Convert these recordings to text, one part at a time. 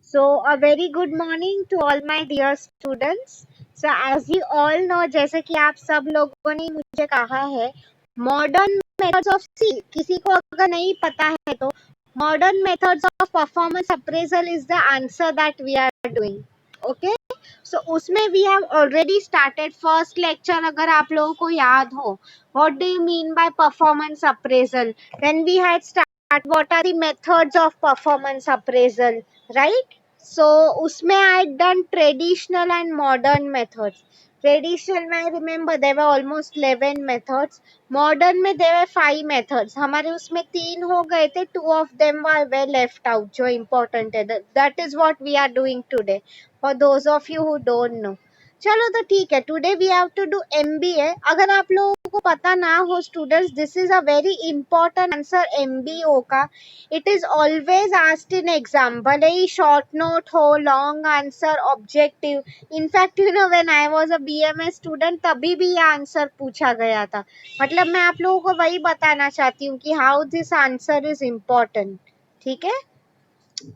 So, a very good morning to all my dear students. So, as you all know, जैसे कि आप सब लोगों ने मुझे कहा है, modern methods of see, किसी को अगर नहीं पता है तो modern methods of performance appraisal is the answer that we are doing. Okay? So, उसमें we have already started first lecture अगर आप लोगों को याद हो. What do you mean by performance appraisal? Then we had started what are the methods of performance appraisal, right? So उसमें I done traditional and modern methods. Traditional में I remember there were almost 11 methods. Modern में there were 5 methods. हमारे उसमें 3 हो गए थे. 2 of them were left out जो important है. That is what we are doing today. For those of you who don't know. चलो तो ठीक है. Today we have to do MBA. अगर आप लोगों को पता ना हो students, this is a very important answer MBO का. It is always asked in exam. भले ही short note हो, long answer, objective. In fact, you know when I was a BMS student तभी भी ये आंसर पूछा गया था. मतलब मैं आप लोगों को वही बताना चाहती हूँ कि how this answer is important. ठीक है?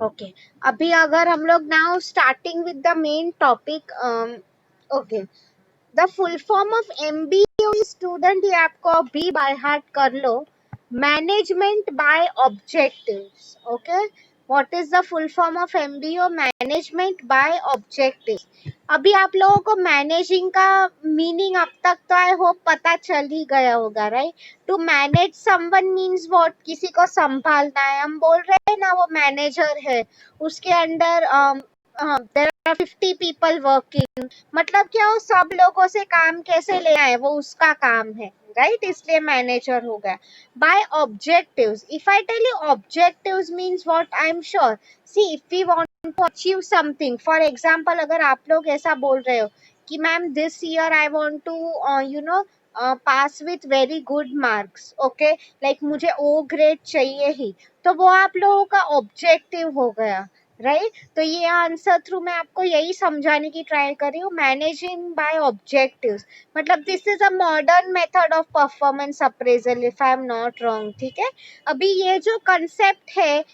Okay. अभी अगर हम लोग now starting with the main topic. Okay. The full form of MBO student ये आपको अभी by heart कर लो. Management by objectives. Okay. What is the full form of MBO? Management by objectives. अभी आप लोगों को मैनेजिंग का मीनिंग अब तक तो आई होप पता चल ही गया होगा, right? To manage someone means what, किसी को संभालना है. हम बोल रहे हैं ना वो मैनेजर है, उसके under there are 50 people working. मतलब क्या, वो सब लोगों से काम कैसे लेना है वो उसका काम है, राइट? इसलिए मैनेजर हो गया. By objectives, if I tell you objectives means what, I am sure. See if we want to achieve something, for example अगर आप लोग ऐसा बोल रहे हो कि ma'am this year I want to you know pass with very good marks, okay, like मुझे O grade चाहिए ही, तो वो आप लोगों का ऑब्जेक्टिव हो गया, राइट? तो ये आंसर थ्रू मैं आपको यही समझाने की ट्राई कर रही हूँ, मैनेजिंग बाय ऑब्जेक्टिव्स. मतलब this is a modern method of performance appraisal if I am not wrong. ठीक है? अभी ये जो कंसेप्ट है,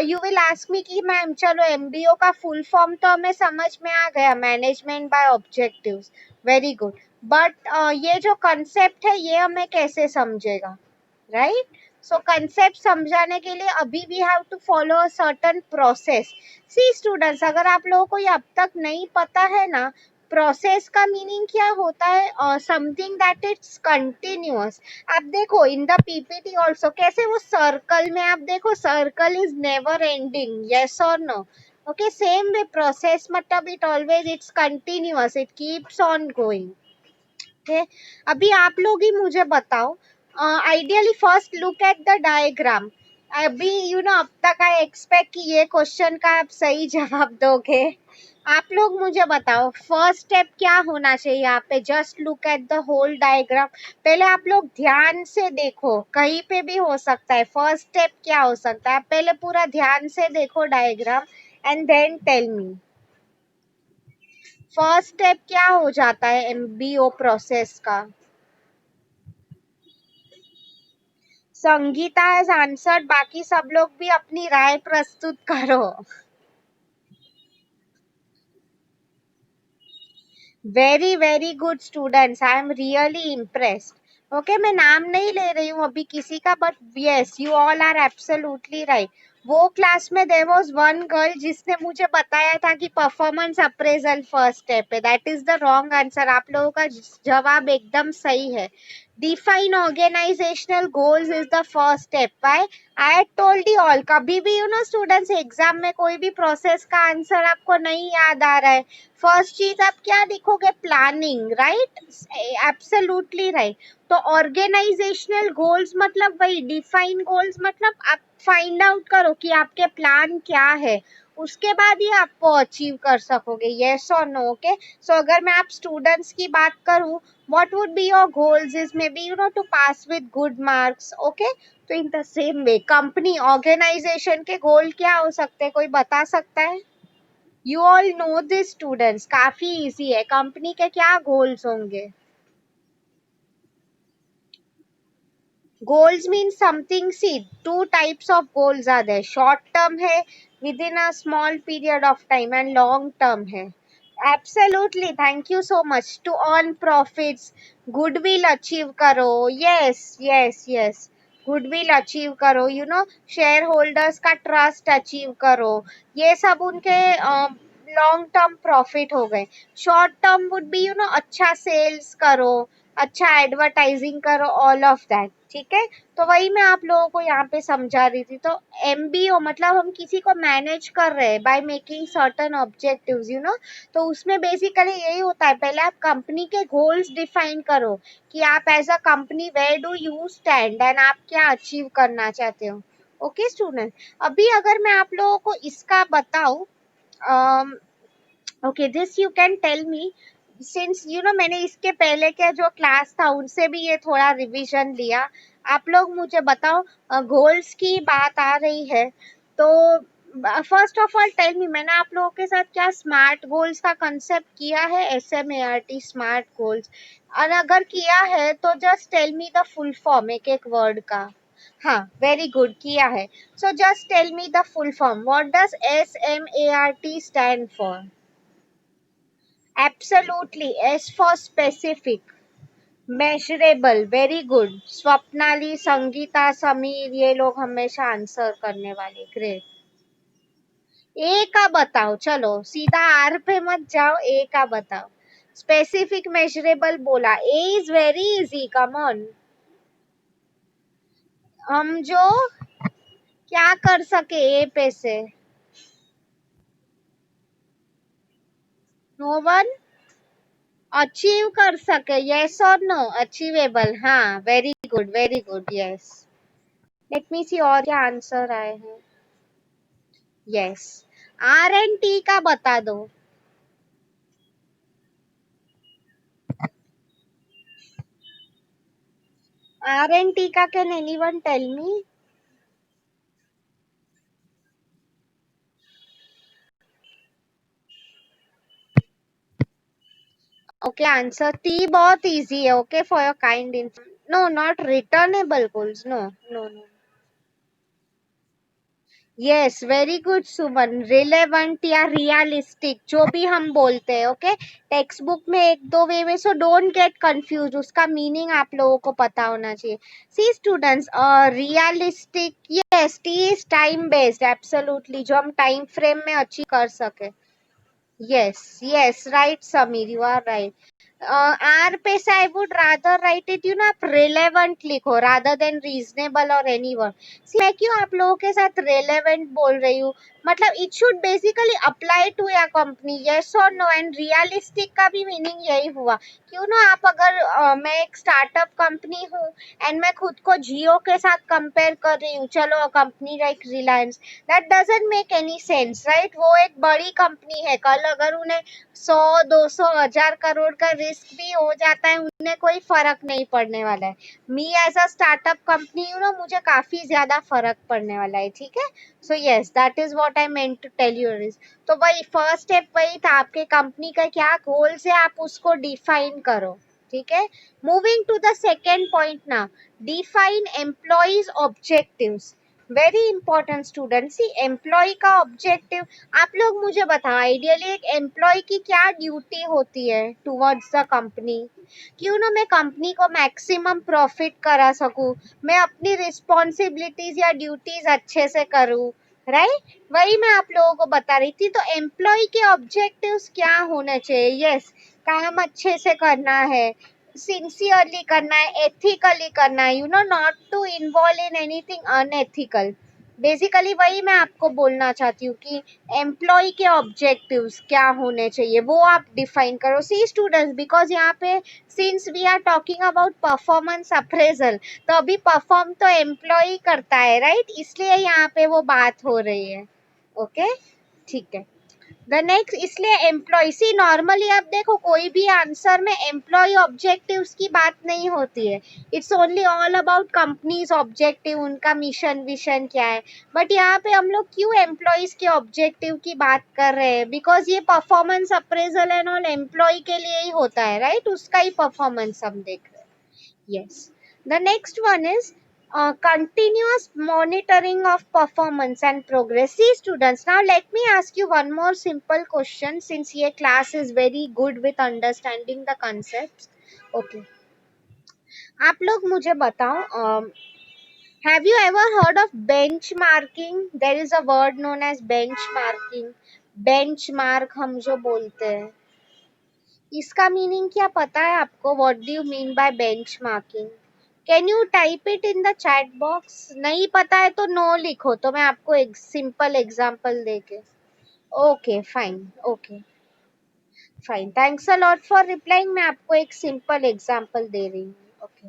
यू विल आस्क मी कि मैम चलो एमबीओ का फुल फॉर्म तो हमें समझ में आ गया, management by objectives, very good. But ये जो कंसेप्ट है ये हमें कैसे समझेगा, राइट? सो कंसेप्ट समझाने के लिए अभी we have to follow a certain process. See students, अगर आप लोगों को ये अब तक नहीं पता है ना, प्रोसेस का मीनिंग क्या होता है? Something that it's continuous. आप देखो इन द पीपीटी ऑल्सो कैसे वो सर्कल में, आप देखो circle is never ending, yes और no? Okay, same way process मतलब it always it's continuous, it keeps on going. Okay, अभी आप लोग ही मुझे बताओ, ideally first look at the diagram. अभी यू नो अब तक आई एक्सपेक्ट कि ये क्वेश्चन का आप सही जवाब दोगे. आप लोग मुझे बताओ फर्स्ट स्टेप क्या होना चाहिए यहाँ पे. Just look at the whole diagram. पहले आप लोग ध्यान से देखो, कहीं पे भी हो सकता है. फर्स्ट स्टेप क्या हो सकता है, आप पहले पूरा ध्यान से देखो diagram and then tell me first step क्या हो जाता है एमबीओ प्रोसेस का. संगीता हैज आंसर्ड, बाकी सब लोग भी अपनी राय प्रस्तुत करो. Very very good students, I am really impressed. Okay, मैं नाम नहीं ले रही हूँ अभी किसी का, but yes you all are absolutely right. वो क्लास में देयर वाज वन गर्ल जिसने मुझे बताया था कि परफॉर्मेंस अप्रेजल फर्स्ट स्टेप है. That is the wrong answer. आप लोगों का जवाब एकदम सही है. Define organisational goals is the first step. Why? I had told you all. कभी भी यू नो स्टूडेंट्स, एग्जाम में कोई भी प्रोसेस का आंसर आपको नहीं याद आ रहा है, फर्स्ट चीज आप क्या लिखोगे? Planning, right? Absolutely right. तो ऑर्गेनाइजेशनल गोल्स मतलब वही, डिफाइन गोल्स मतलब आप फाइंड आउट करो कि आपके प्लान क्या है, उसके बाद ही आपको अचीव कर सकोगे, यस और नो. ओके, सो अगर मैं आप स्टूडेंट्स की बात करूं, what would be your goals is maybe you know to pass with good marks. Okay, तो in the same way company organisation के गोल क्या हो सकते हैं, कोई बता सकता है? You all know this students, काफी इजी है. कंपनी के क्या गोल्स होंगे? Goals means something. See, two types of goals are there. Short term है within a small period of time and long term है. Absolutely. Thank you so much. To earn profits, goodwill achieve करो. Yes, yes, yes. Goodwill achieve करो. You know, shareholders का trust achieve करो. ये सब उनके long term profit हो गए. Short term would be you know अच्छा सेल्स करो, अच्छा एडवर्टाइजिंग करो, ऑल ऑफ दैट. ठीक है, तो वही मैं आप लोगों को यहाँ पे समझा रही थी. तो एमबीओ मतलब हम किसी को मैनेज कर रहे हैं by making certain objectives, you know. तो उसमें बेसिकली यही होता है, पहले आप कंपनी के गोल्स डिफाइन करो कि आप as a company where do you stand and आप क्या अचीव करना चाहते हो. ओके स्टूडेंट, अभी अगर मैं आप लोगों को इसका बताऊं, okay this you can tell me, since you know मैंने इसके पहले के जो क्लास था उनसे भी ये थोड़ा रिवीजन लिया. आप लोग मुझे बताओ, गोल्स की बात आ रही है तो first of all tell me, मैंने आप लोगों के साथ क्या स्मार्ट गोल्स का कंसेप्ट किया है, SMART स्मार्ट गोल्स? और अगर किया है तो just tell me the full form एक एक वर्ड का. हाँ, वेरी गुड, किया है. So just tell me the full form, what does SMART stand for? Absolutely. S for specific. Measurable. Very good. Swapnali, Sangeeta, Sameer, ये लोग हमेशा आंसर करने वाले. ग्रेट. ए का बताओ, चलो सीधा आर पे मत जाओ, ए का बताओ. स्पेसिफिक मेजरेबल बोला. A is very easy, come on. हम जो क्या कर सके ए पे से? नो वन अचीव कर सके. यस और नो? अचीवेबल. हाँ, very good, very good. Yes. Let me see और क्या आंसर आए हैं. यस. आर एंड टी का बता दो. आर एंड टी का can anyone tell me? Okay, answer T बहुत इजी है. Okay, for your kind info. No, not returnable goals. No, no, no. Yes, very good Suman. Relevant या realistic जो भी हम बोलते हैं. ओके, टेक्स्ट बुक में एक दो वे में, सो डोंट गेट कंफ्यूज. उसका मीनिंग आप लोगों को पता होना चाहिए. See students, realistic, yes, T is time based. Absolutely, जो हम टाइम फ्रेम में अचीव कर सके. Yes, yes, right, Samir, you are right. R पे से I would rather write it, you know, आप relevant लिखो rather than reasonable or anyone. See, मैं क्यों आप लोगों के साथ relevant बोल रही हूँ, मतलब it should basically apply to your company, yes or no. And realistic का भी meaning यही हुआ. क्यों ना, आप अगर मैं एक स्टार्टअप कंपनी हूँ एंड मैं खुद को जियो के साथ कंपेयर कर रही हूँ, चलो company like Reliance, that doesn't make any sense, right. वो एक बड़ी कंपनी है, कल अगर उन्हें 100, 200, 1000 करोड़ का रिस्क भी हो जाता है, उन्हें कोई फर्क नहीं पड़ने वाला है. Me as a startup company you know, मुझे काफी ज्यादा फर्क पड़ने वाला है. ठीक है, so yes, that is what I meant to tell you. तो वही फर्स्ट स्टेप वही था, आपके कंपनी का क्या गोल्स है आप उसको डिफाइन करो. ठीक है, moving to the second point ना, define employees objectives. Very important student. See, employee का ऑब्जेक्टिव, आप लोग मुझे बताओ, आइडियली एक एम्प्लॉय की क्या ड्यूटी होती है टुवर्ड्स द कंपनी? क्यों ना मैं कंपनी को मैक्सिमम प्रॉफिट करा सकूं, मैं अपनी रिस्पॉन्सिबिलिटीज या ड्यूटीज अच्छे से करूं, राइट. वही मैं आप लोगों को बता रही थी. तो एम्प्लॉय के ऑब्जेक्टिव्स क्या होने चाहिए? यस, काम अच्छे से करना है, सिंसियरली करना है, एथिकली करना है, you know, not to involve in anything unethical. Basically वही मैं आपको बोलना चाहती हूँ कि एम्प्लॉय के ऑब्जेक्टिव्स क्या होने चाहिए वो आप डिफाइन करो. सी स्टूडेंट्स, बिकॉज यहाँ पे since we are talking about performance appraisal, तो अभी परफॉर्म तो एम्प्लॉय करता है, राइट, इसलिए यहाँ पे वो बात हो रही है. ओके, ठीक है. द नेक्स्ट, इसलिए एम्प्लॉय, सी नॉर्मली आप देखो कोई भी आंसर में एम्प्लॉय ऑब्जेक्टिव्स की बात नहीं होती है. It's only all about companies objective, उनका मिशन विशन क्या है. बट यहाँ पे हम लोग क्यों एम्प्लॉयज के ऑब्जेक्टिव की बात कर रहे हैं? बिकॉज ये performance appraisal and all employ के लिए ही होता है, राइट, उसका ही परफॉर्मेंस हम देख रहे हैं. Yes. The next one is continuous monitoring of performance and progress. See students, now let me ask you one more simple question, since your class is very good with understanding the concepts. Okay, आप लोग मुझे बताओ, have you ever heard of benchmarking? There is a word known as benchmarking. Benchmark हम जो बोलते हैं, इसका meaning क्या पता है आपको? What do you mean by benchmarking? Can you type it in the chat box? नहीं पता है तो नो लिखो, तो मैं आपको एक सिंपल एग्जांपल देके। Okay fine, okay fine, thanks a lot for replying. मैं आपको एक सिंपल एग्जांपल दे रही हूँ। ओके,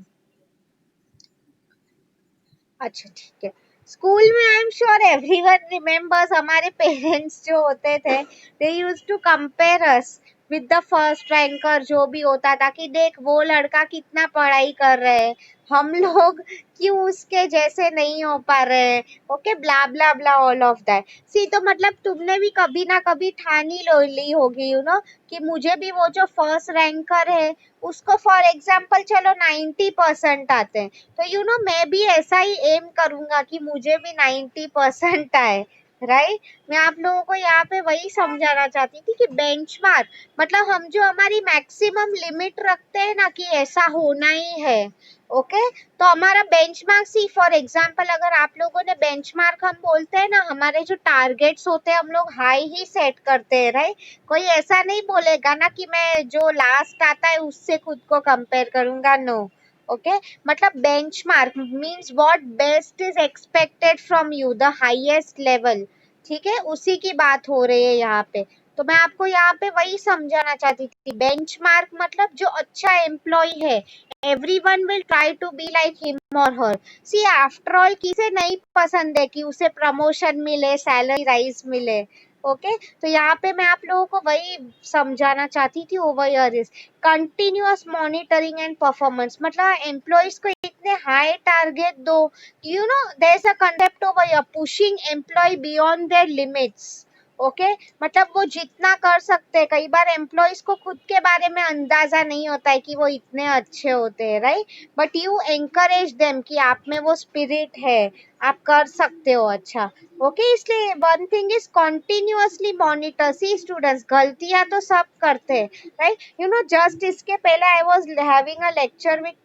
अच्छा ठीक है। स्कूल में I am sure everyone remembers, हमारे पेरेंट्स जो होते थे, they used to compare us with the first ranker जो भी होता था, कि देख वो लड़का कितना पढ़ाई कर रहे हैं, हम लोग क्यों उसके जैसे नहीं हो पा रहे हैं। Okay, blah blah blah all of that. See, तो मतलब तुमने भी कभी ना कभी ठान ही ली होगी, यू नो, कि मुझे भी वो जो फर्स्ट रैंकर है उसको फॉर एग्जाम्पल चलो 90% आते हैं, तो यू नो मैं भी ऐसा ही एम करूंगा कि मुझे भी 90% आए, राइट। मैं आप लोगों को यहाँ पे वही समझाना चाहती थी कि बेंचमार्क मतलब हम जो हमारी मैक्सिमम लिमिट रखते हैं ना, कि ऐसा होना ही है, ओके, तो हमारा बेंचमार्क, सी फॉर एग्जांपल अगर आप लोगों ने बेंचमार्क, हम बोलते हैं ना हमारे जो टारगेट्स होते हैं हम लोग हाई ही सेट करते हैं, राइट। कोई ऐसा नहीं बोलेगा ना कि मैं जो लास्ट आता है उससे खुद को कंपेयर करूंगा, नो। ओके, मतलब benchmark means what best is expected from you, the highest level, ठीक है, उसी की बात हो रही है यहाँ पे। तो मैं आपको यहाँ पे वही समझाना चाहती थी, बेंचमार्क मतलब जो अच्छा एम्प्लॉय है, everyone will try to be like him और हर। सी आफ्टर ऑल किसे नहीं पसंद है कि उसे प्रमोशन मिले, सैलरी राइज मिले, ओके। तो यहाँ पे मैं आप लोगों को वही समझाना चाहती थी, over year is continuous monitoring and performance, मतलब एम्प्लॉयज को इतने हाई टारगेट दो, you know there is a concept over here, pushing employ beyond their limits, okay. मतलब वो जितना कर सकते हैं, कई बार एम्प्लॉयज को खुद के बारे में अंदाजा नहीं होता है कि वो इतने अच्छे होते हैं, right, but you encourage them कि आप में वो स्पिरिट है, आप कर सकते हो अच्छा, ओके। इसलिए one thing is continuously monitor. See students, गलतियां तो सब करते हैं, राइट, यू नो, जस्ट इसके पहले I was having a lecture with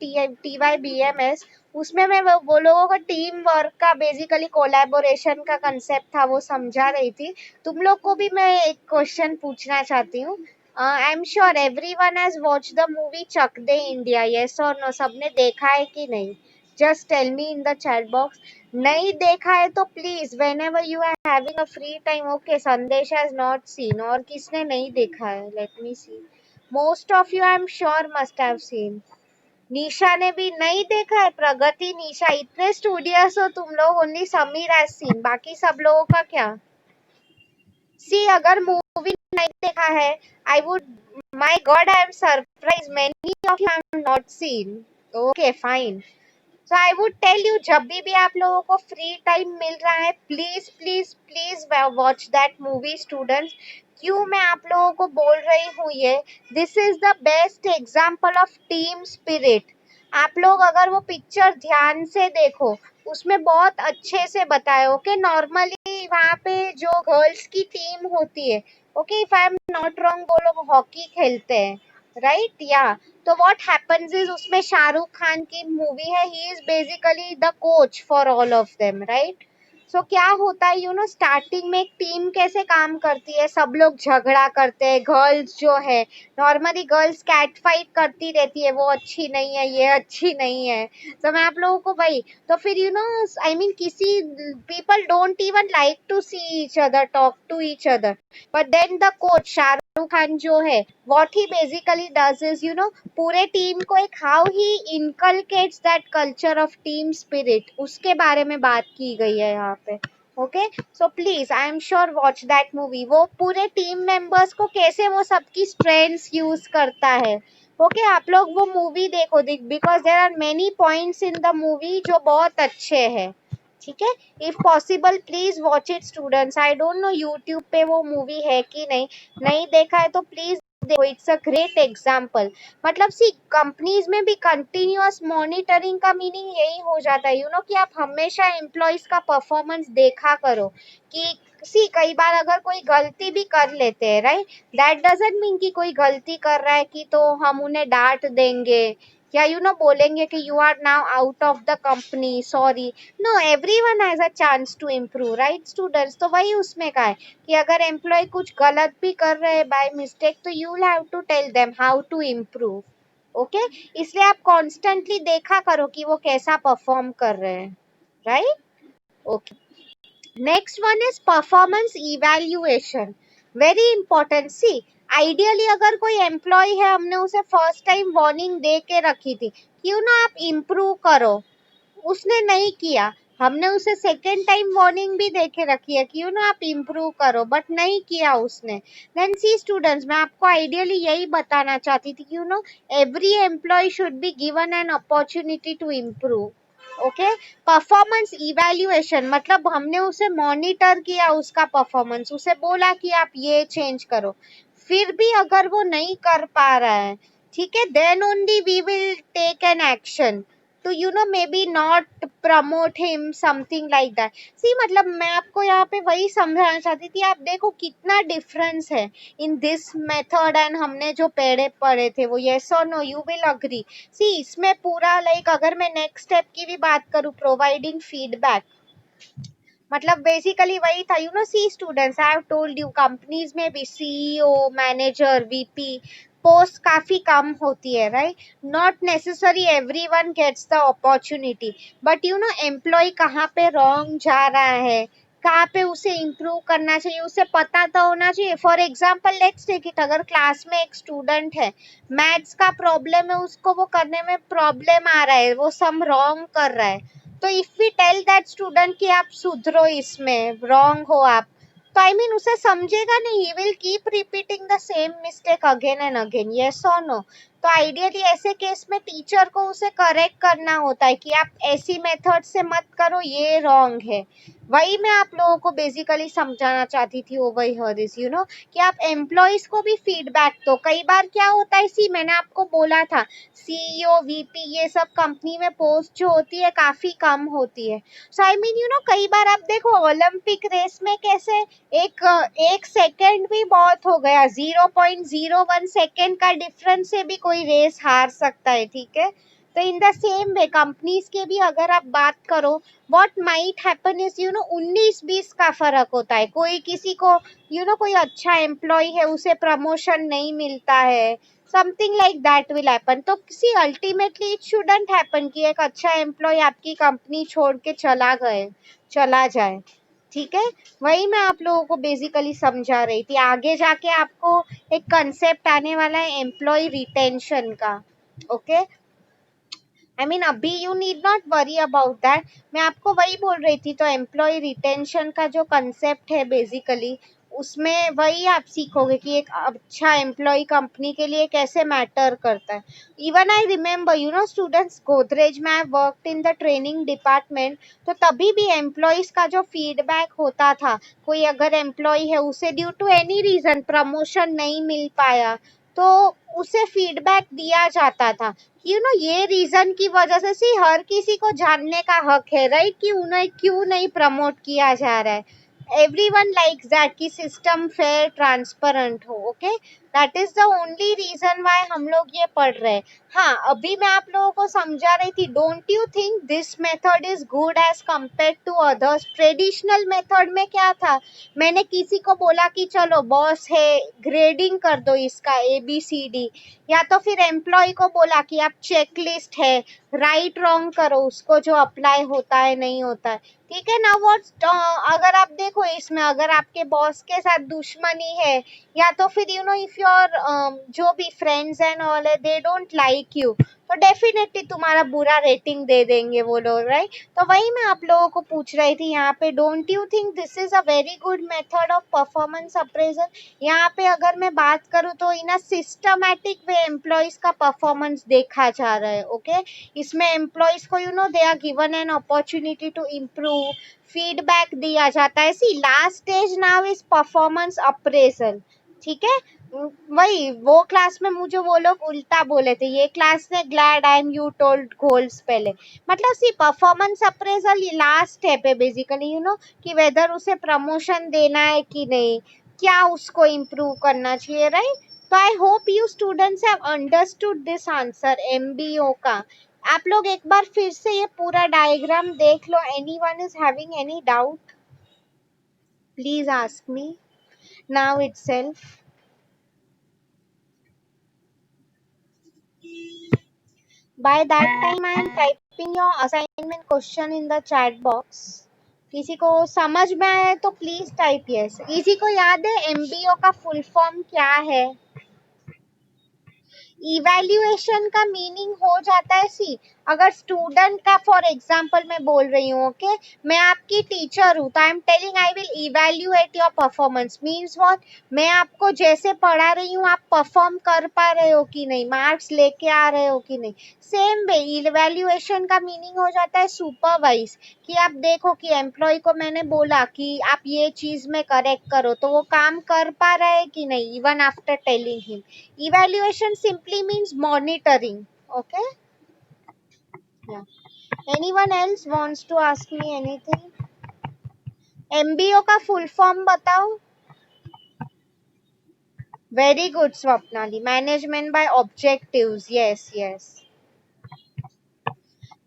TYBMS, उसमें मैं वो लोगों को टीम वर्क का, बेसिकली कोलैबोरेशन का कंसेप्ट था, वो समझा रही थी। तुम लोग को भी मैं एक क्वेश्चन पूछना चाहती हूँ। I am sure everyone has watch the movie Chak De India, yes और नो, सबने देखा है कि नहीं? Just tell me in the chat box. नहीं देखा है तो please whenever you are having a free time, okay, Sandesh has not seen, और किसने नहीं देखा है, let me see. Most of you I am sure must have seen. Nisha ने भी नहीं देखा है, प्रगति, निशा, इतने स्टूडियस हो तुम लोग, ओनली समीर हैज सीन, बाकी सब लोगों का क्या? सी, अगर मूवी नहीं देखा है, I would, my god, I am surprise, many of you have not seen, okay fine. So I would tell you, जब भी आप लोगों को फ्री टाइम मिल रहा है, please please please watch that movie students. क्यों मैं आप लोगों को बोल रही हूँ ये, this is the best example of team spirit. आप लोग अगर वो पिक्चर ध्यान से देखो, उसमें बहुत अच्छे से बताया, ओके। नॉर्मली वहाँ पे जो गर्ल्स की टीम होती है, okay, if I am not wrong, वो लोग हॉकी खेलते हैं, राइट, या, तो व्हाट हैपेंस इज, उसमें शाहरुख खान की मूवी है, he is basically the coach for all of them, right. So क्या होता है, यू नो, स्टार्टिंग में एक टीम कैसे काम करती है, सब लोग झगड़ा करते हैं, गर्ल्स जो है, नॉर्मली गर्ल्स कैट फाइट करती रहती है, वो अच्छी नहीं है, ये अच्छी नहीं है, तो मैं आप लोगों को वही, तो फिर यू नो, आई मीन किसी, people don't even like to see each other, talk to each other, but then the coach Shahrukh Khan जो है, what he basically does is, you know, पूरे टीम को एक how he inculcates that culture of team spirit, उसके बारे में बात की गई है यहाँ पे, okay. So please, I am sure watch that movie, वो पूरे टीम मेंबर्स को कैसे वो सबकी स्ट्रेंथ्स यूज करता है, ओके। आप लोग वो मूवी देखो, because there are many points in the movie जो बहुत अच्छे हैं, ठीक है। If possible please watch it students. I don't know YouTube पे वो मूवी है कि नहीं, नहीं देखा है तो प्लीज देखो इट्स अ ग्रेट एग्जाम्पल। मतलब सी कंपनीज में भी कंटिन्यूअस मॉनिटरिंग का मीनिंग यही हो जाता है कि आप हमेशा एम्प्लॉयज का परफॉर्मेंस देखा करो कि सी कई बार अगर कोई गलती भी कर लेते हैं, राइट, दैट डजंट मीन कि कोई गलती कर रहा है कि तो हम उन्हें डांट देंगे या बोलेंगे कि you are now out of the company, sorry. No, everyone has a chance to improve, right students. तो वही उसमें का है कि अगर एम्प्लॉय कुछ गलत भी कर रहे हैं बाय मिस्टेक, तो you will have to tell them how to improve. Okay, इसलिए आप कॉन्स्टेंटली देखा करो कि वो कैसा परफॉर्म कर रहे हैं, right. Okay, next one is performance evaluation, very important. See ideally अगर कोई एम्प्लॉय है, हमने उसे फर्स्ट टाइम वार्निंग दे के रखी थी, क्यों ना आप इम्प्रूव करो, उसने नहीं किया, हमने उसे सेकेंड टाइम वार्निंग भी देके रखी है कि आप इम्प्रूव करो, बट नहीं किया उसने। देन सी स्टूडेंट्स, मैं आपको आइडियली यही बताना चाहती थी कि every employ should be given an opportunity to improve. Okay, performance evaluation मतलब हमने उसे मॉनिटर किया, उसका परफॉर्मेंस, उसे बोला कि आप ये चेंज करो, फिर भी अगर वो नहीं कर पा रहा है, ठीक है, then only we will take an action to maybe not promote him, something like that। सी मतलब मैं आपको यहाँ पे वही समझाना चाहती थी, आप देखो कितना डिफरेंस है इन दिस मेथड एंड हमने जो पढ़े थे वो। यस और नो, यू विल अग्री। सी इसमें पूरा लाइक अगर मैं नेक्स्ट स्टेप की भी बात करूँ, प्रोवाइडिंग फीडबैक, मतलब बेसिकली वही था। See students, I have told you companies में भी सीईओ, मैनेजर, वीपी पोस्ट काफी कम होती है, right. Not necessary everyone gets the opportunity, but employ कहाँ पे रॉन्ग जा रहा है, कहाँ पे उसे इम्प्रूव करना चाहिए, उसे पता तो होना चाहिए। For example let's take it, अगर क्लास में एक स्टूडेंट है, मैथ्स का प्रॉब्लम है, उसको वो करने में प्रॉब्लम आ रहा है, वो सम रॉन्ग कर रहा है, तो if we tell that student कि आप सुधरो, इसमें रॉन्ग हो आप, तो आई मीन उसे समझेगा नहीं, he will keep repeating the same mistake again and again. Yes और नो। तो आइडियली ऐसे केस में टीचर को उसे करेक्ट करना होता है कि आप ऐसी मेथड से मत करो, ये रॉन्ग है। वही मैं आप लोगों को बेसिकली समझाना चाहती थी ओवर हियर इज कि आप एम्प्लॉयज को भी फीडबैक दो। कई बार क्या होता है, सी मैंने आपको बोला था, सीईओ, वीपी, ये सब कंपनी में पोस्ट जो होती है काफी कम होती है। सो आई मीन कई बार आप देखो ओलंपिक रेस में कैसे एक सेकेंड भी बहुत हो गया, 0.01 सेकेंड का डिफरेंस से भी कोई रेस हार सकता है, ठीक है। तो in the same way companies के भी अगर आप बात करो, व्हाट माइट हैपन इज 19-20 का फर्क होता है, कोई किसी को कोई अच्छा एम्प्लॉय है, उसे प्रमोशन नहीं मिलता है, something like that will happen. तो see ultimately it shouldn't happen कि एक अच्छा एम्प्लॉय आपकी कंपनी छोड़ के चला जाए, ठीक है। वही मैं आप लोगों को बेसिकली समझा रही थी। आगे जाके आपको एक कंसेप्ट आने वाला है एम्प्लॉय रिटेंशन का। ओके, आई मीन अभी you need not worry about that, मैं आपको वही बोल रही थी। तो एम्प्लॉय रिटेंशन का जो कंसेप्ट है बेसिकली, उसमें वही आप सीखोगे कि एक अच्छा एम्प्लॉय कंपनी के लिए कैसे मैटर करता है। Even I remember students, Godrej में I worked in the training department, तो तभी भी एम्प्लॉयज का जो फीडबैक होता था, कोई अगर एम्प्लॉय है उसे due to any reason promotion नहीं मिल पाया, तो उसे फीडबैक दिया जाता था। ये रीजन की वजह से हर किसी को जानने का हक है, राइट, कि उन्हें क्यों नहीं प्रमोट किया जा रहा है। everyone likes that कि सिस्टम फेयर ट्रांसपेरेंट हो। Okay, that is the only reason why हम लोग ये पढ़ रहे हैं। हाँ, अभी मैं आप लोगों को समझा रही थी, don't you think this method is good as compare to others. Traditional method में क्या था, मैंने किसी को बोला कि चलो बॉस है, ग्रेडिंग कर दो इसका ABCD, या तो फिर एम्प्लॉय को बोला कि आप चेकलिस्ट है, राइट रॉन्ग करो उसको, जो अप्लाई होता है नहीं होता है, ठीक है ना। वो अगर आप देखो इसमें, अगर आपके बॉस के साथ दुश्मनी है, या तो फिर इफ योर जो भी फ्रेंड्स एंड ऑल है, दे डोंट लाइक यू, तो डेफिनेटली तुम्हारा बुरा रेटिंग दे देंगे वो लोग, राइट। तो वही मैं आप लोगों को पूछ रही थी यहाँ पे, don't you think this is a very good method of performance appraisal. यहाँ पे अगर मैं बात करूँ तो in a systematic way employees का परफॉर्मेंस देखा जा रहा है। ओके, इसमें एम्प्लॉयज को they are given an opportunity to improve, feedback दिया जाता है। See last stage now is performance appraisal, ठीक है। वही वो क्लास में मुझे वो लोग उल्टा बोले थे, ये क्लास ने glad I am you told goals पहले। मतलब सी परफॉर्मेंस अप्रेजल लास्ट स्टेप है बेसिकली, यू नो, कि वेदर उसे प्रमोशन देना है कि नहीं, क्या उसको इम्प्रूव करना चाहिए, राइट। तो आई hope you students have understood this answer MBO का। आप लोग एक बार फिर से ये पूरा डायग्राम देख लो। Anyone is having any doubt, please ask me now itself. By that time, I am typing your assignment question in the chat box. किसी को समझ में आया है तो प्लीज टाइप यस। किसी को याद है एमबीओ का फुल फॉर्म क्या है? इवैल्यूएशन का मीनिंग हो जाता है, सी अगर स्टूडेंट का फॉर एग्जांपल मैं बोल रही हूँ, ओके, मैं आपकी टीचर हूँ तो I am telling I will evaluate your performance, means what, मैं आपको जैसे पढ़ा रही हूँ आप परफॉर्म कर पा रहे हो कि नहीं, मार्क्स लेके आ रहे हो कि नहीं। सेम वे इवैल्यूएशन का मीनिंग हो जाता है सुपरवाइज, कि आप देखो कि एम्प्लॉय को मैंने बोला कि आप ये चीज में करेक्ट करो तो वो काम कर पा रहा है कि नहीं, even after telling him. Evaluation simply means monitoring. Okay? Yeah. Anyone else wants to ask me anything? MBO का full form बताओ. Very good, Swapnali. Management by objectives. Yes, yes.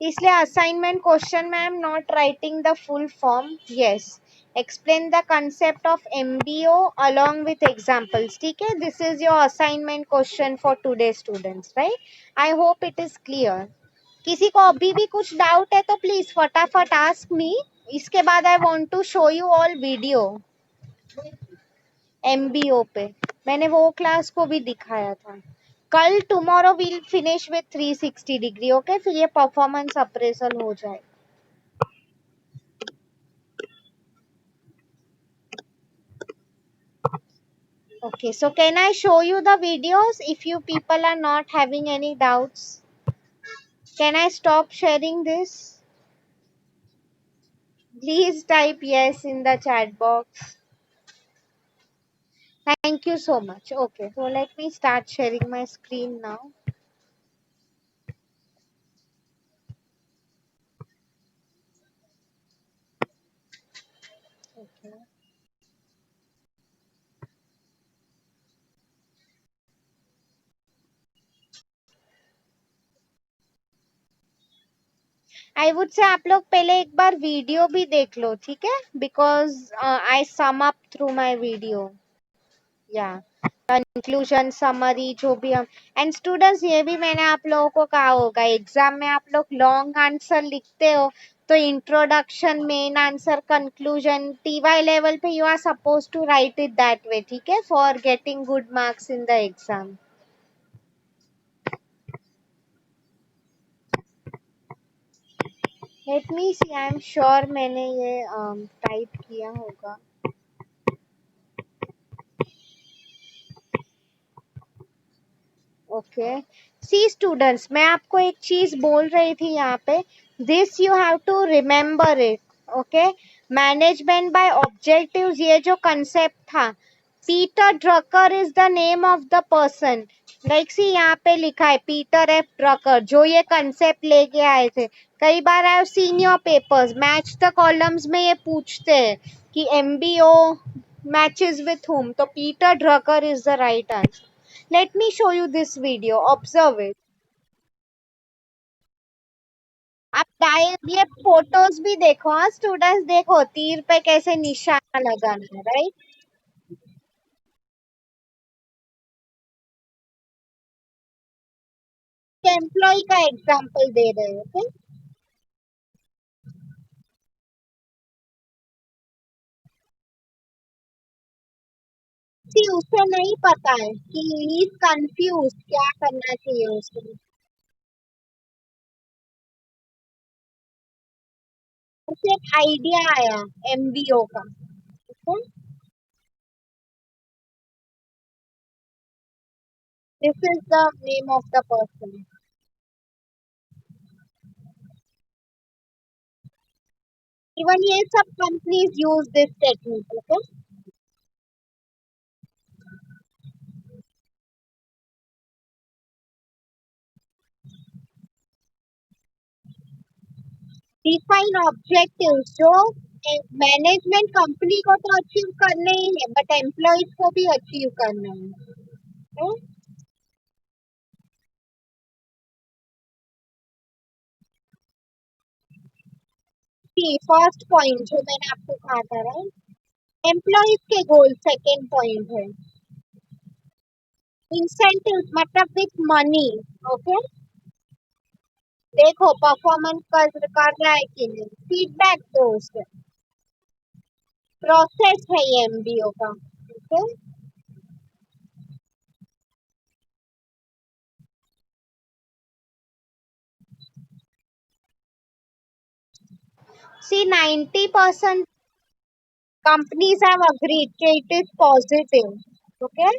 इसलिए assignment question में I am not writing the full form. Yes. Explain the concept of MBO along with examples. ठीक है? This is your assignment question for today, students. Right? I hope it is clear. किसी को अभी भी कुछ doubt है तो please फटाफट आस्क मी। इसके बाद I want to show you all video MBO पे। मैंने वो क्लास को भी दिखाया था। कल tomorrow will finish with 360 degree, okay, फिर ये परफॉर्मेंस अप्रेजल हो जाए। Okay, so can I show you the videos if you people are not having any doubts? Can I stop sharing this? Please type yes in the chat box. Thank you so much. Okay, so let me start sharing my screen now. Okay. I would say आप लोग पहले एक बार video भी देख लो, ठीक है, because I sum up through my video, या conclusion summary जो भी हम। एंड स्टूडेंट्स ये भी मैंने आप लोगों को कहा होगा, एग्जाम में आप लोग लॉन्ग आंसर लिखते हो तो introduction, main answer, conclusion, TY level पे you are suppose to write it that way, ठीक है, for getting good marks in the exam. Let me see, I am sure मैंने ये टाइप किया होगा। ओके, सी स्टूडेंट्स, मैं आपको एक चीज बोल रही थी यहाँ पे, this you have to remember it, okay. Management by objectives, ये जो कंसेप्ट था, Peter Drucker is the name of the person. Like see यहाँ पे लिखा है पीटर एफ ड्रकर, जो ये कंसेप्ट लेके आए थे। कई बार I have seen your papers, match the columns में ये पूछते हैं कि एमबीओ मैचेस विथ whom, तो Peter Drucker is the right answer. Let me show you this video. Observe it. आप ये फोटोज भी देखो, हाँ स्टूडेंट्स, देखो तीर पे कैसे निशाना लगाना है, राइट। एम्प्लॉय का एग्जांपल दे रहे हो, okay? See, उसे नहीं पता है कि ही इज कंफ्यूज, क्या करना चाहिए उसे। उसे एक आइडिया आया एमबीओ का, this is the name of the person. Even ये सब companies use this technique, okay. Define objectives जो मैनेजमेंट कंपनी को तो अचीव करने ही है बट एम्प्लॉयज को भी अचीव करना है। फर्स्ट पॉइंट जो मैंने आपको कहा था, राइट, एम्प्लॉयज के गोल। सेकेंड पॉइंट है इंसेंटिव मतलब विथ मनी। ओके, देखो परफॉर्मेंस कर रहा है कि नहीं, फीडबैक दो उससे, प्रोसेस है ये एमबीओ का। Okay, see 90% companies have agreed कि it is positive. Okay,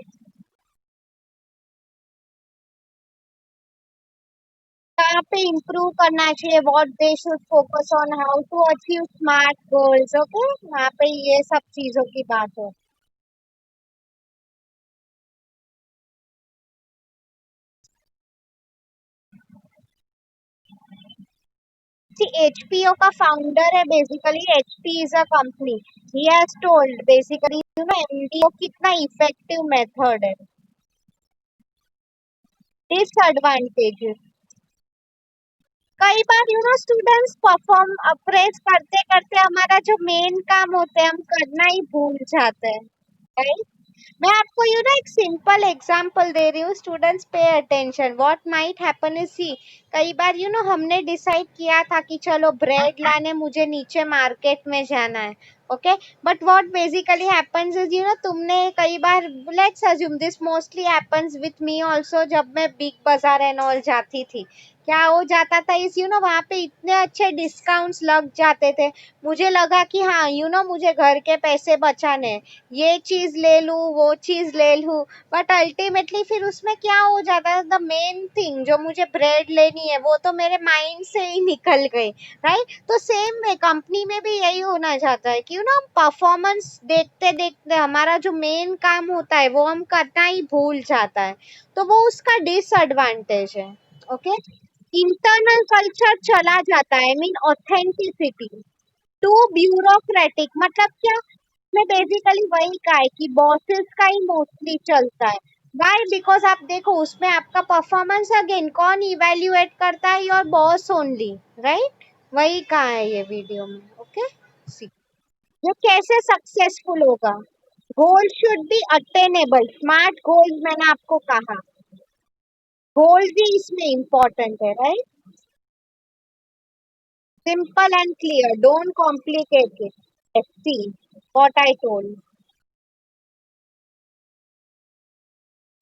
कहाँ पे improve करना चाहिए, what they should focus on, how to achieve smart goals. Okay, वहाँ पे ये सब चीजों की बात है। See, HPO का फाउंडर है basically, HP is a company. He has told basically, MBO कितना इफेक्टिव मेथड है। डिसएडवांटेजेस, कई बार स्टूडेंट्स परफॉर्म अप्रेस करते करते हमारा जो मेन काम होता है हम करना ही भूल जाते हैं, राइट। मैं आपको एक सिंपल एग्जांपल दे रही हूँ, students pay attention. What might happen is, see कई बार हमने डिसाइड किया था कि चलो ब्रेड लाने मुझे नीचे मार्केट में जाना है। Okay, but what basically happens is तुमने कई बार, let's assume this mostly happens with me also, जब मैं बिग बाजार एंड ऑल जाती थी, क्या हो जाता था इस वहां पे इतने अच्छे डिस्काउंट्स लग जाते थे, मुझे लगा कि हाँ मुझे घर के पैसे बचाने हैं, ये चीज ले लूं वो चीज ले लूं, बट अल्टीमेटली फिर उसमें क्या हो जाता है, द मेन थिंग जो मुझे ब्रेड लेनी है वो तो मेरे माइंड से ही निकल गई, राइट। तो सेम में कंपनी में भी यही होना चाहता है कि हम परफॉर्मेंस देखते देखते हमारा जो मेन काम होता है वो हम करना ही भूल जाता है, तो वो उसका डिसएडवांटेज है। ओके, इंटरनल कल्चर चला जाता है, I mean authenticity, too bureaucratic मतलब क्या, मैं बेसिकली वही कहा है कि बॉसेस का ही मोस्टली चलता है। वाई, बिकॉज आप देखो उसमें आपका परफॉर्मेंस अगेन कौन इवेल्युएट करता है, योर बॉस ओनली, राइट। वही कहा है ये वीडियो में। ओके, सी ये कैसे सक्सेसफुल होगा, goal should be attainable, smart goals मैंने आपको कहा, गोल्स ही इसमें इम्पोर्टेंट है, right. Simple and clear, don't complicate it. Let's see what I told.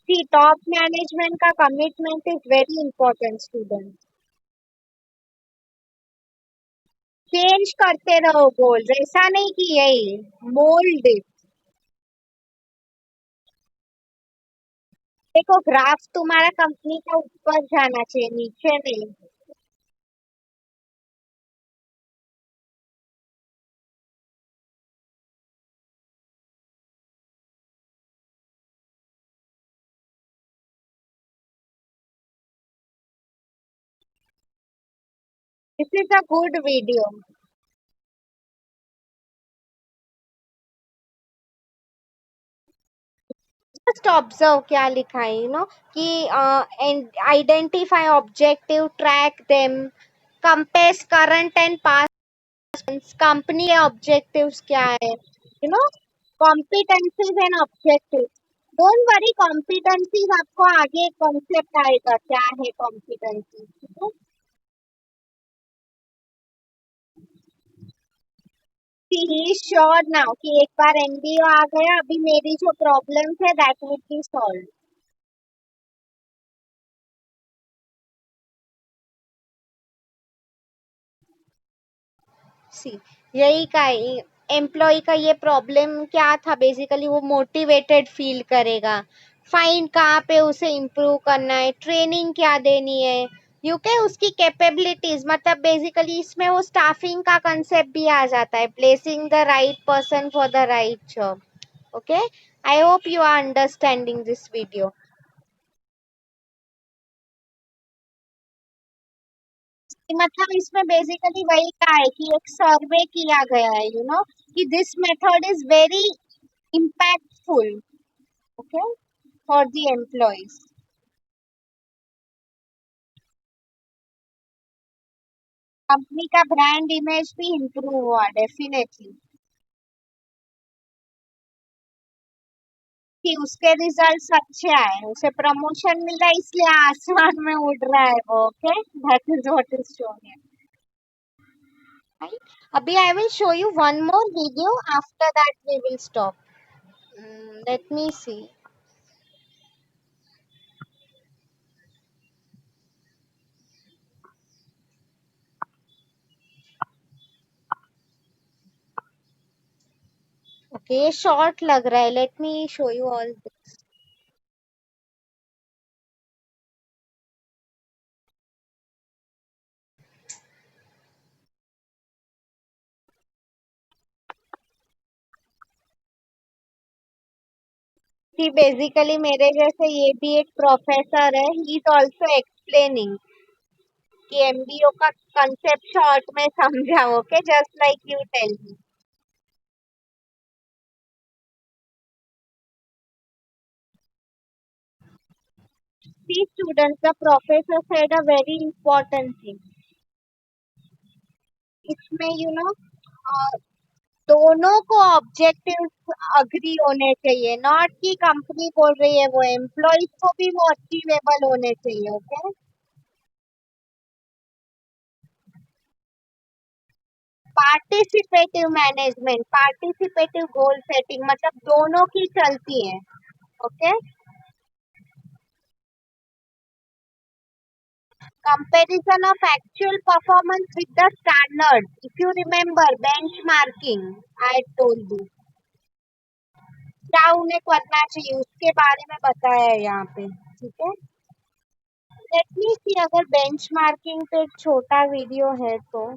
See, top management का commitment is very important, students. Change करते रहो गोल्स, ऐसा नहीं कि यही मोल्ड इट। देखो ग्राफ तुम्हारा कंपनी का ऊपर जाना चाहिए, नीचे नहीं। This is a good video. Just observe क्या लिखा है, कि identify objective, track them, compare current and past, company के ऑब्जेक्टिव्स क्या है, competencies and objective. Don't worry, competencies आपको आगे कॉन्सेप्ट आएगा क्या है कॉम्पिटेंसी, ठीक है। ही श्योर नाउ कि एक बार एमबीओ आ गया, अभी मेरी जो प्रॉब्लम्स है दैट वुड बी सॉल्व। सी यही का एम्प्लॉय का ये प्रॉब्लम क्या था, बेसिकली वो मोटिवेटेड फील करेगा, फाइंड कहाँ पे उसे इम्प्रूव करना है, ट्रेनिंग क्या देनी है, उसकी कैपेबिलिटीज, मतलब बेसिकली इसमें वो स्टाफिंग का कंसेप्ट भी आ जाता है, placing the right person for the right job. Okay, I hope you are understanding this video. मतलब इसमें बेसिकली वही कहा है कि एक सर्वे किया गया है, कि this method is very impactful, okay, for the employees. Company का ब्रांड इमेज भी इम्प्रूव हुआ डेफिनेटली, कि उसके रिजल्ट्स अच्छे आए, उसे प्रमोशन मिला इसलिए आसमान में उड़ रहा है वो, okay, that is what is showing, right? अभी I will show you one more video, after that we will stop. Let me see. Okay, ये शॉर्ट लग रहा है, let me show you all. कि बेसिकली मेरे जैसे ये भी एक प्रोफेसर है, ही इज आल्सो एक्सप्लेनिंग कि एमबीओ का कंसेप्ट शॉर्ट में समझा, okay, just like you tell me. See students, the professor said a very important thing. इसमें दोनों को ऑब्जेक्टिव्स अग्री होने चाहिए, नॉट कि कंपनी बोल रही है वो एम्प्लॉयज को भी वो अचीवेबल होने चाहिए, okay. Participative management, participative goal setting, मतलब दोनों की चलती है, okay. Comparison of actual performance with the standard. If you remember benchmarking, I told you. क्या उन्हें करना चाहिए उसके बारे में बताया है यहाँ पे, ठीक है. लेट मी सी, अगर बेंचमार्किंग पे एक छोटा वीडियो है तो.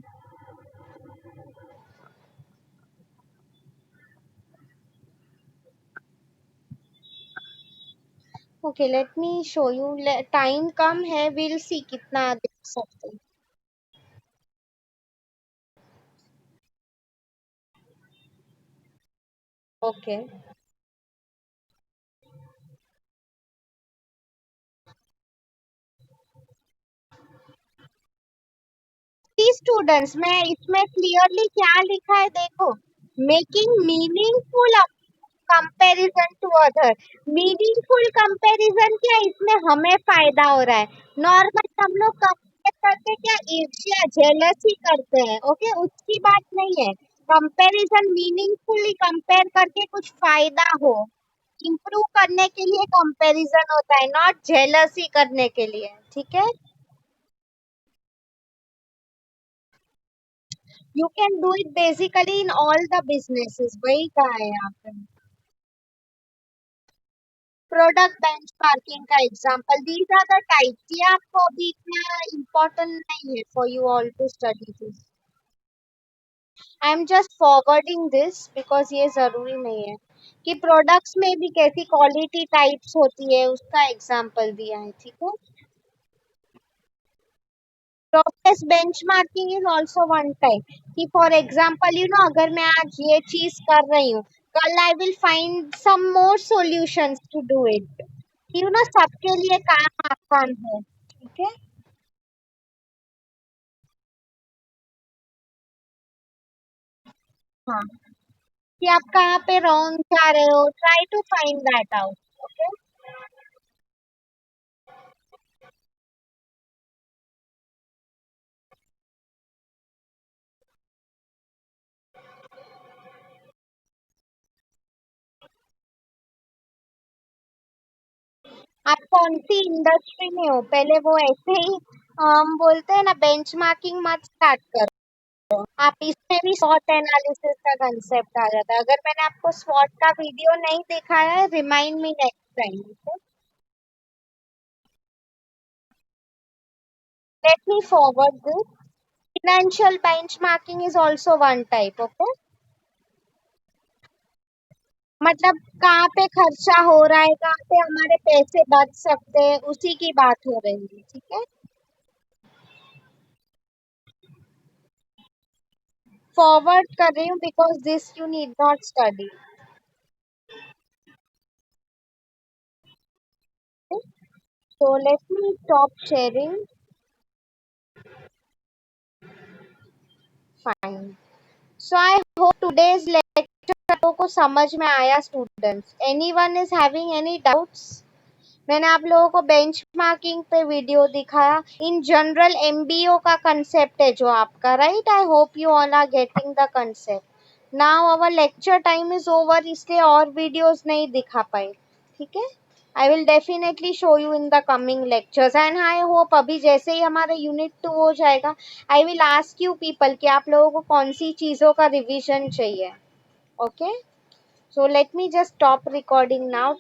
Okay, let me show you. Time कम है, विल सी कितना देख सकते हैं. ओके, स्टूडेंट्स, मैं इसमें क्लियरली क्या लिखा है देखो. Making meaningful comparison to other. Meaningful comparison क्या, इसमें हमें फायदा हो रहा है. नॉर्मल हम लोग कंपेयर करके क्या ईर्ष्या जेलसी करते हैं, ओके, उसकी बात नहीं है. कंपैरिजन मीनिंगफुली कंपेयर करके कुछ फायदा हो, इम्प्रूव करने के लिए कंपैरिजन होता है, नॉट जेलसी करने के लिए, ठीक है. You can do it basically in all the businesses, वही कहा है यहाँ पे. प्रोडक्ट बेंचमार्किंग का example, these are the types. ये आपको अभी इतना इम्पोर्टेंट नहीं है for you all to study this. I am just forwarding this because ये जरूरी नहीं है कि प्रोडक्ट्स में भी कैसी क्वालिटी टाइप्स होती है, उसका एग्जांपल दिया है, ठीक है. Process benchmarking is also one type, कि फॉर एग्जांपल अगर मैं आज ये चीज कर रही हूँ, कल I will find some more solutions to do it. सबके लिए काम आसान है, ठीक है. हाँ, कि आप कहाँ पे रॉन्ग जा रहे हो, try to find that out, okay. आप कौन सी इंडस्ट्री में हो, पहले वो ऐसे ही हम बोलते हैं ना, बेंचमार्किंग मत स्टार्ट करो. आप इसमें भी स्वॉट एनालिसिस का कंसेप्ट आ जाता है. अगर मैंने आपको स्वॉट का वीडियो नहीं दिखाया है, remind me next time. Let me forward this. Financial benchmarking is also one type, okay. मतलब कहाँ पे खर्चा हो रहा है, कहाँ पे हमारे पैसे बच सकते हैं, उसी की बात हो रही है, ठीक है. फॉरवर्ड कर रही हूँ because this you need not study. So let me stop sharing. Fine. So I hope today's lecture आपको को समझ में आया students. Anyone is having any doubts? मैंने आप लोगों को बेंचमार्किंग पे वीडियो दिखाया. इन जनरल एमबीओ का कंसेप्ट है जो आपका, right. I hope you all are getting the concept. Now our lecture time is over, इसलिए और वीडियोस नहीं दिखा पाए. ठीक है. I will definitely show you in the coming lectures and I hope अभी जैसे ही हमारा यूनिट 2 हो जाएगा, I will ask you people कि आप लोगों को कौन सी चीजों का रिवीजन चाहिए. Okay. So let me just stop recording now.